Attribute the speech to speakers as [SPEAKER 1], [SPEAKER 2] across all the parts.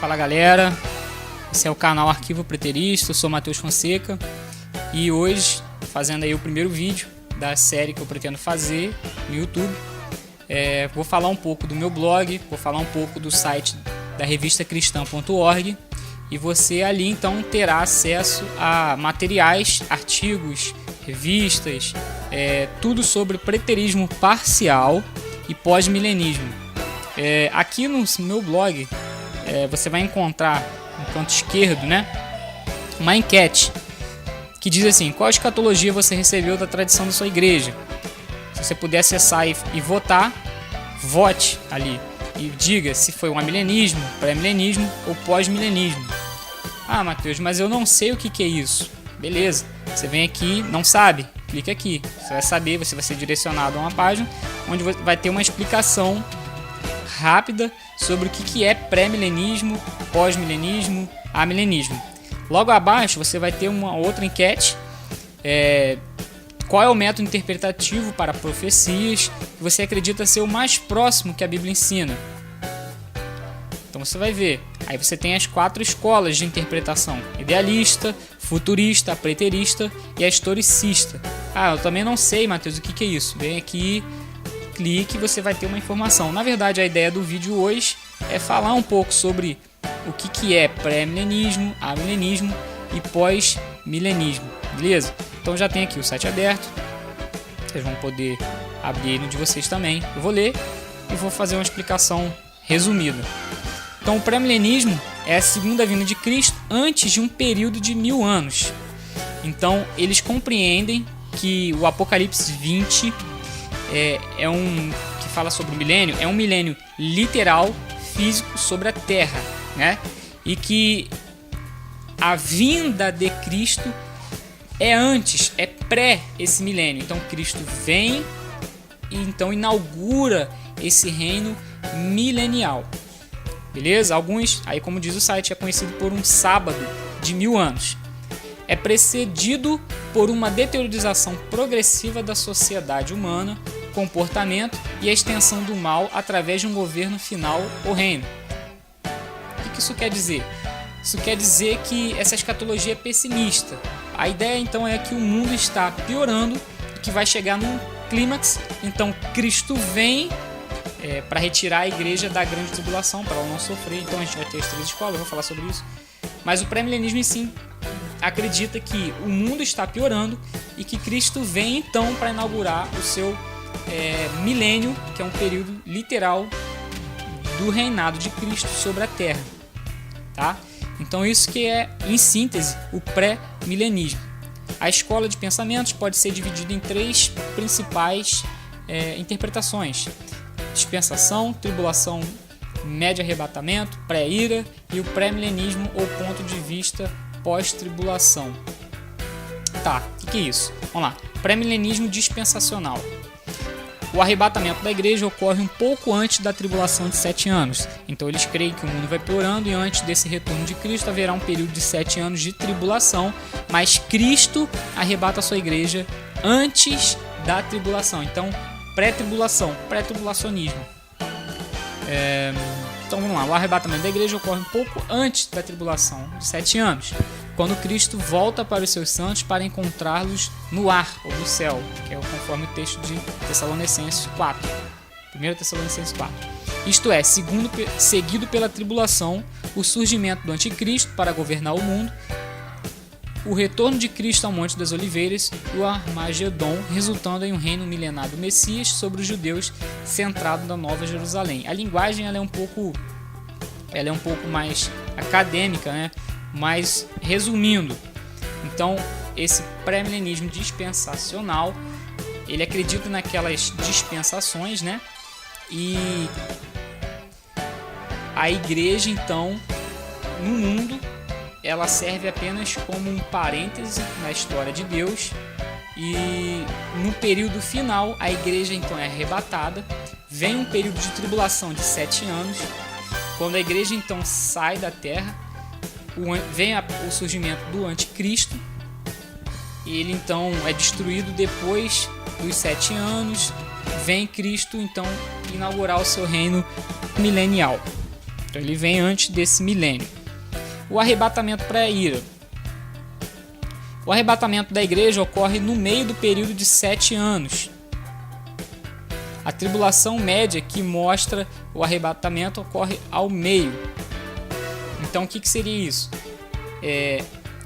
[SPEAKER 1] Fala galera, esse é o canal Arquivo Preterista, eu sou Matheus Fonseca e hoje, fazendo aí o primeiro vídeo da série que eu pretendo fazer no YouTube, vou falar um pouco do meu blog, vou falar um pouco do site da revistacristã.org e você ali então terá acesso a materiais, artigos, revistas, tudo sobre preterismo parcial e pós-milenismo. Aqui no meu blog você vai encontrar no canto esquerdo, uma enquete que diz assim: qual escatologia você recebeu da tradição da sua igreja? Se você puder acessar e votar, vote ali e diga se foi um amilenismo, pré-milenismo ou pós-milenismo. Ah, Matheus, mas eu não sei o que é isso. Beleza, você vem aqui, não sabe? Clica aqui, você vai saber, você vai ser direcionado a uma página onde vai ter uma explicação rápida sobre o que é pré-milenismo, pós-milenismo, amilenismo. Logo abaixo você vai ter uma outra enquete, qual é o método interpretativo para profecias que você acredita ser o mais próximo que a Bíblia ensina. Então você vai ver, aí você tem as 4 escolas de interpretação: idealista, futurista, preterista e a historicista. Ah, eu também não sei, Matheus, o que é isso. Vem aqui, clique e você vai ter uma informação. Na verdade, a ideia do vídeo hoje é falar um pouco sobre o que é pré-milenismo, amilenismo e pós-milenismo, beleza? Então já tem aqui o site aberto, vocês vão poder abrir ele de vocês também. Eu vou ler e vou fazer uma explicação resumida. Então o pré-milenismo é a segunda vinda de Cristo antes de um período de 1000 anos. Então eles compreendem que o Apocalipse 20 que fala sobre o milênio, é um milênio literal, físico sobre a Terra, e que a vinda de Cristo é antes, é pré esse milênio. Então Cristo vem e então inaugura esse reino milenial, beleza? Alguns, aí como diz o site, é conhecido por um sábado de 1000 anos. É precedido por uma deteriorização progressiva da sociedade humana, comportamento e a extensão do mal através de um governo final ou reino. O que isso quer dizer? Isso quer dizer que essa escatologia é pessimista. A ideia então é que o mundo está piorando e que vai chegar num clímax. Então Cristo vem para retirar a igreja da grande tribulação, para ela não sofrer. Então a gente vai ter as 3 escolas, eu vou falar sobre isso. Mas o pré-milenismo em si acredita que o mundo está piorando e que Cristo vem então para inaugurar o seu milênio, que é um período literal do reinado de Cristo sobre a Terra, tá? Então isso que é, em síntese, o pré-milenismo. A escola de pensamentos pode ser dividida em 3 principais interpretações: dispensação, tribulação, médio arrebatamento, pré-ira e o pré-milenismo ou ponto de vista pós-tribulação. Tá, o que é isso? Vamos lá. Pré-milenismo dispensacional. O arrebatamento da igreja ocorre um pouco antes da tribulação de 7 anos. Então eles creem que o mundo vai piorando e antes desse retorno de Cristo haverá um período de 7 anos de tribulação, mas Cristo arrebata a sua igreja antes da tribulação. Então, pré-tribulação, pré-tribulacionismo. Então vamos lá, o arrebatamento da igreja ocorre um pouco antes da tribulação de 7 anos, quando Cristo volta para os seus santos para encontrá-los no ar ou no céu, que é conforme o texto de Tessalonicenses 4, 1 Tessalonicenses 4. Isto é, seguido pela tribulação, o surgimento do anticristo para governar o mundo, o retorno de Cristo ao Monte das Oliveiras e o Armagedon, resultando em um reino milenar do Messias sobre os judeus, centrado na Nova Jerusalém. A linguagem ela é um pouco mais acadêmica, mas resumindo, então esse pré-milenismo dispensacional, ele acredita naquelas dispensações, e a igreja então no mundo ela serve apenas como um parêntese na história de Deus, e no período final a igreja então é arrebatada, vem um período de tribulação de 7 anos, quando a igreja então sai da terra, vem o surgimento do anticristo, ele então é destruído depois dos 7 anos, vem Cristo então inaugurar o seu reino milenial. Então ele vem antes desse milênio. O arrebatamento para a ira. O arrebatamento da igreja ocorre no meio do período de 7 anos. A tribulação média que mostra o arrebatamento ocorre ao meio. Então o que seria isso?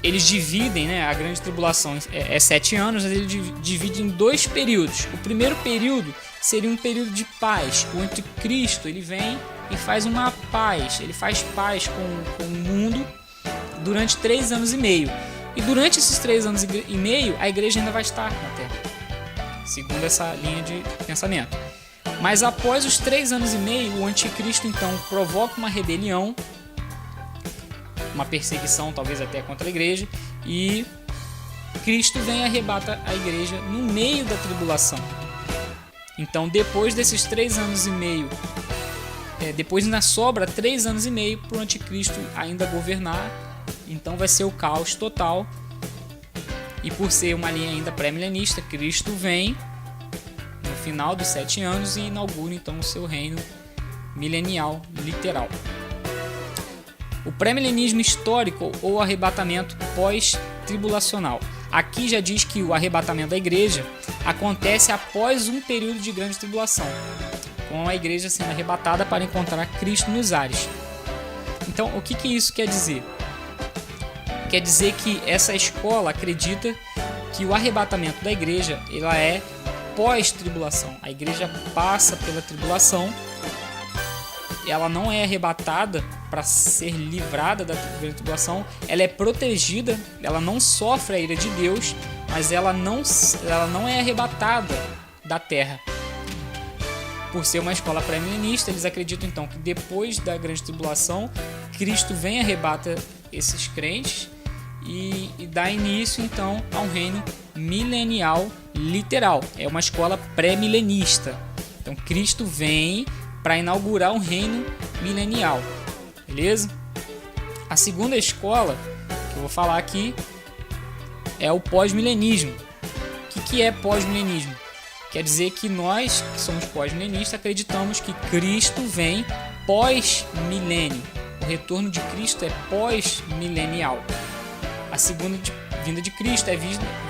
[SPEAKER 1] Eles dividem, né, a grande tribulação é 7 anos, mas ele divide em 2 períodos. O primeiro período seria um período de paz. O anticristo ele vem e faz uma paz. Ele faz paz com o mundo durante 3 anos e meio. E durante esses 3 anos e meio, a igreja ainda vai estar na Terra, segundo essa linha de pensamento. Mas após os 3 anos e meio, o anticristo então provoca uma rebelião, uma perseguição talvez até contra a igreja, e Cristo vem e arrebata a igreja no meio da tribulação. Então depois desses 3 anos e meio, depois ainda sobra 3 anos e meio para o anticristo ainda governar. Então vai ser o caos total. E por ser uma linha ainda pré-milenista, Cristo vem no final dos 7 anos e inaugura então o seu reino milenial literal. O pré-milenismo histórico ou arrebatamento pós-tribulacional. Aqui já diz que o arrebatamento da igreja acontece após um período de grande tribulação, com a igreja sendo arrebatada para encontrar Cristo nos ares. Então, o que isso quer dizer? Quer dizer que essa escola acredita que o arrebatamento da igreja ela é pós-tribulação. A igreja passa pela tribulação, ela não é arrebatada para ser livrada da grande tribulação, ela é protegida, ela não sofre a ira de Deus, mas ela não é arrebatada da terra. Por ser uma escola pré-milenista, eles acreditam então que depois da grande tribulação, Cristo vem e arrebata esses crentes e dá início então a um reino milenial literal. É uma escola pré-milenista. Então Cristo vem para inaugurar um reino milenial. Beleza? A segunda escola que eu vou falar aqui é o pós-milenismo. O que é pós-milenismo? Quer dizer que nós, que somos pós-milenistas, acreditamos que Cristo vem pós-milênio. O retorno de Cristo é pós-milenial. A segunda vinda de Cristo é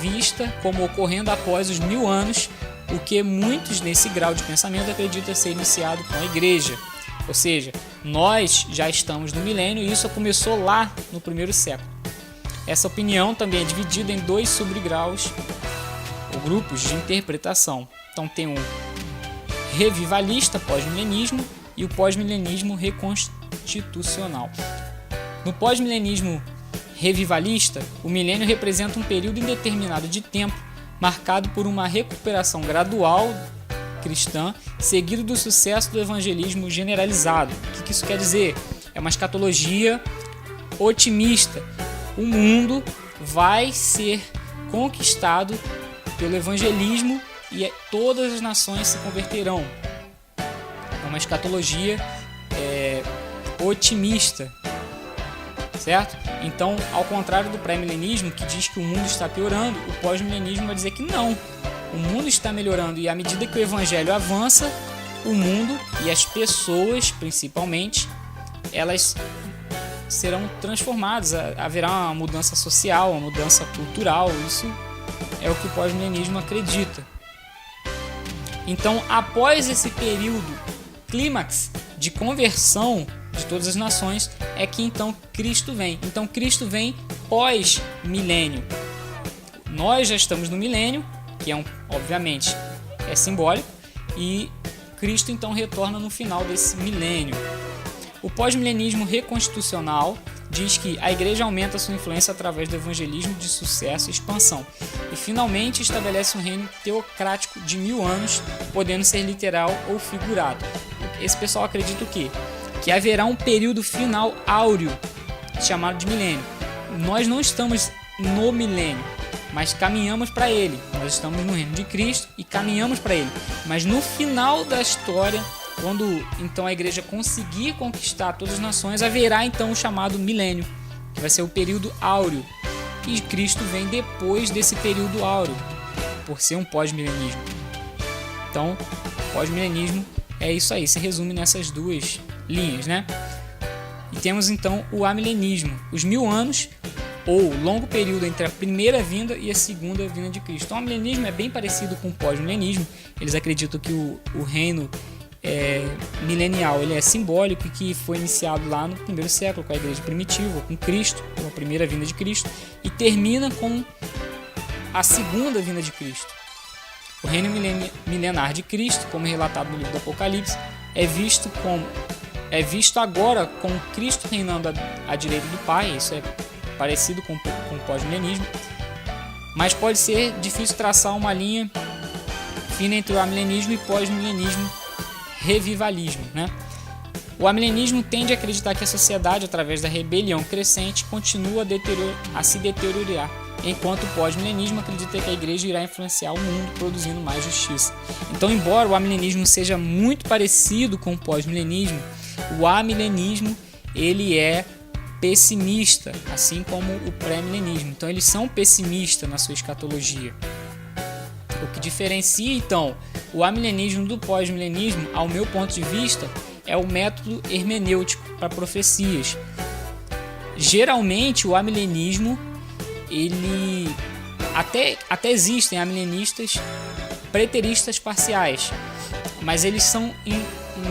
[SPEAKER 1] vista como ocorrendo após os 1000 anos, o que muitos nesse grau de pensamento acreditam ser iniciado com a igreja. Ou seja, nós já estamos no milênio e isso começou lá no primeiro século. Essa opinião também é dividida em 2 subgraus ou grupos de interpretação. Então tem o revivalista, pós-milenismo, e o pós-milenismo reconstitucional. No pós-milenismo revivalista, o milênio representa um período indeterminado de tempo marcado por uma recuperação gradual cristã, seguido do sucesso do evangelismo generalizado. O que isso quer dizer? É uma escatologia otimista. O mundo vai ser conquistado pelo evangelismo e todas as nações se converterão. É uma escatologia otimista, certo? Então, ao contrário do pré-milenismo, que diz que o mundo está piorando, o pós-milenismo vai dizer que não. O mundo está melhorando e à medida que o evangelho avança, o mundo e as pessoas, principalmente, elas serão transformadas. Haverá uma mudança social, uma mudança cultural. Isso é o que o pós-milenismo acredita. Então, após esse período clímax de conversão de todas as nações, é que então Cristo vem. Então Cristo vem pós-milênio. Nós já estamos no milênio, que obviamente é simbólico, e Cristo então retorna no final desse milênio. O pós-milenismo reconstitucional diz que a igreja aumenta sua influência através do evangelismo de sucesso e expansão, e finalmente estabelece um reino teocrático de 1000 anos, podendo ser literal ou figurado. Esse pessoal acredita o quê? Que haverá um período final áureo, chamado de milênio. Nós não estamos no milênio, mas caminhamos para ele. Nós estamos no reino de Cristo e caminhamos para ele. Mas no final da história, quando então a igreja conseguir conquistar todas as nações, haverá então o chamado milênio, que vai ser o período áureo. E Cristo vem depois desse período áureo, por ser um pós-milenismo. Então, pós-milenismo é isso aí, se resume nessas 2 linhas, né? E temos então o amilenismo, os 1000 anos ou longo período entre a primeira vinda e a segunda vinda de Cristo. Então, o amilenismo é bem parecido com o pós-milenismo. Eles acreditam que o reino milenial ele é simbólico e que foi iniciado lá no primeiro século com a igreja primitiva, com Cristo, com a primeira vinda de Cristo, e termina com a segunda vinda de Cristo. O reino milenar de Cristo, como relatado no livro do Apocalipse, é visto agora com Cristo reinando à direita do Pai. Isso é parecido com o pós-milenismo, mas pode ser difícil traçar uma linha fina entre o amilenismo e pós-milenismo revivalismo, né? O amilenismo tende a acreditar que a sociedade, através da rebelião crescente, continua a se deteriorar, enquanto o pós-milenismo acredita que a igreja irá influenciar o mundo produzindo mais justiça. Então, embora o amilenismo seja muito parecido com o pós-milenismo, o amilenismo ele é pessimista, assim como o pré-milenismo. Então, eles são pessimistas na sua escatologia. O que diferencia, então, o amilenismo do pós-milenismo, ao meu ponto de vista, é o método hermenêutico para profecias. Geralmente, o amilenismo, ele até existem amilenistas preteristas parciais, mas eles são em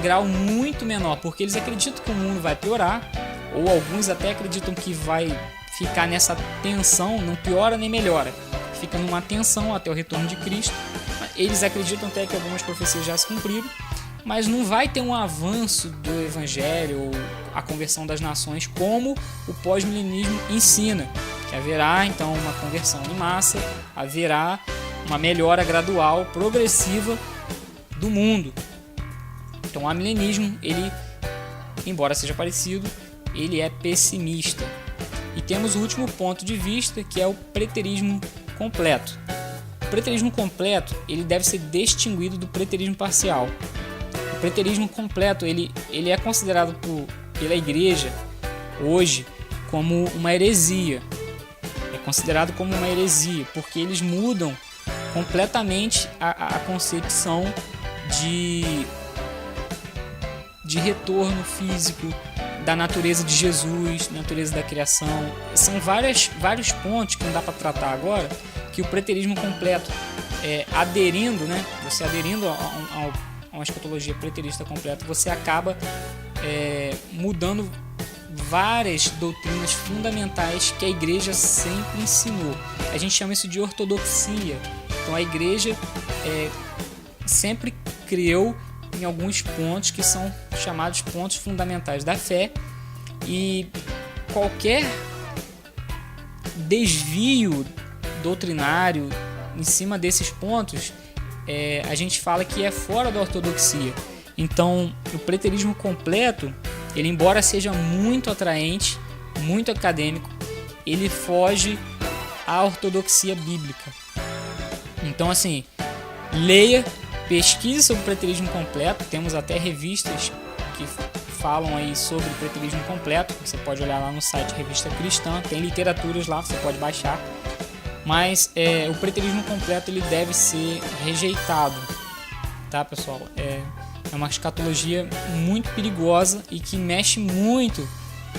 [SPEAKER 1] grau muito menor, porque eles acreditam que o mundo vai piorar, ou alguns até acreditam que vai ficar nessa tensão, não piora nem melhora, fica numa tensão até o retorno de Cristo. Eles acreditam até que algumas profecias já se cumpriram, mas não vai ter um avanço do evangelho ou a conversão das nações como o pós-milenismo ensina, que haverá então uma conversão em massa, haverá uma melhora gradual, progressiva do mundo. Então o amilenismo, ele, embora seja parecido, ele é pessimista. E temos o último ponto de vista, que é o preterismo completo. O preterismo completo, ele deve ser distinguido do preterismo parcial. O preterismo completo, ele é considerado pela igreja hoje como uma heresia. É considerado como uma heresia, porque eles mudam completamente a concepção de retorno físico, da natureza de Jesus, natureza da criação. São vários pontos que não dá para tratar agora, que o preterismo completo, aderindo, né, você aderindo a uma escatologia preterista completa, você acaba mudando várias doutrinas fundamentais que a igreja sempre ensinou. A gente chama isso de ortodoxia. Então a igreja sempre criou em alguns pontos que são chamados pontos fundamentais da fé, e qualquer desvio doutrinário em cima desses pontos, a gente fala que é fora da ortodoxia. Então o preterismo completo, ele, embora seja muito atraente, muito acadêmico, ele foge à ortodoxia bíblica. Então, assim, leia, pesquise sobre o preterismo completo. Temos até revistas que falam aí sobre o preterismo completo. Você pode olhar lá no site Revista Cristã, tem literaturas lá, você pode baixar. Mas o preterismo completo, ele deve ser rejeitado, tá, pessoal? É uma escatologia muito perigosa e que mexe muito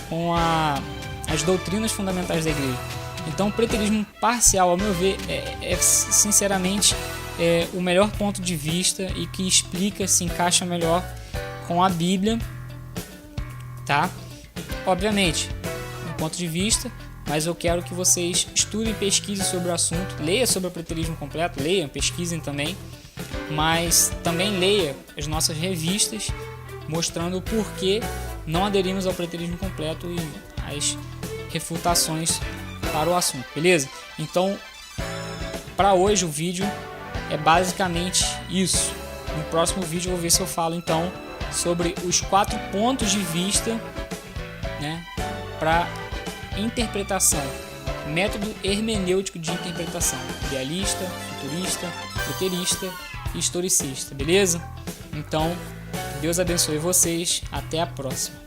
[SPEAKER 1] com as doutrinas fundamentais da igreja. Então, o preterismo parcial, ao meu ver, sinceramente o melhor ponto de vista e que explica, se encaixa melhor com a Bíblia, tá? Obviamente, do ponto de vista, mas eu quero que vocês estudem, pesquisem sobre o assunto, leiam sobre o preterismo completo, leiam, pesquisem também, mas também leia as nossas revistas mostrando o porquê não aderimos ao preterismo completo e as refutações para o assunto, beleza? Então, para hoje o vídeo é basicamente isso. No próximo vídeo eu vou ver se eu falo então sobre os 4 pontos de vista, né, para interpretação, método hermenêutico de interpretação: idealista, futurista, preterista e historicista, beleza? Então, Deus abençoe vocês, até a próxima.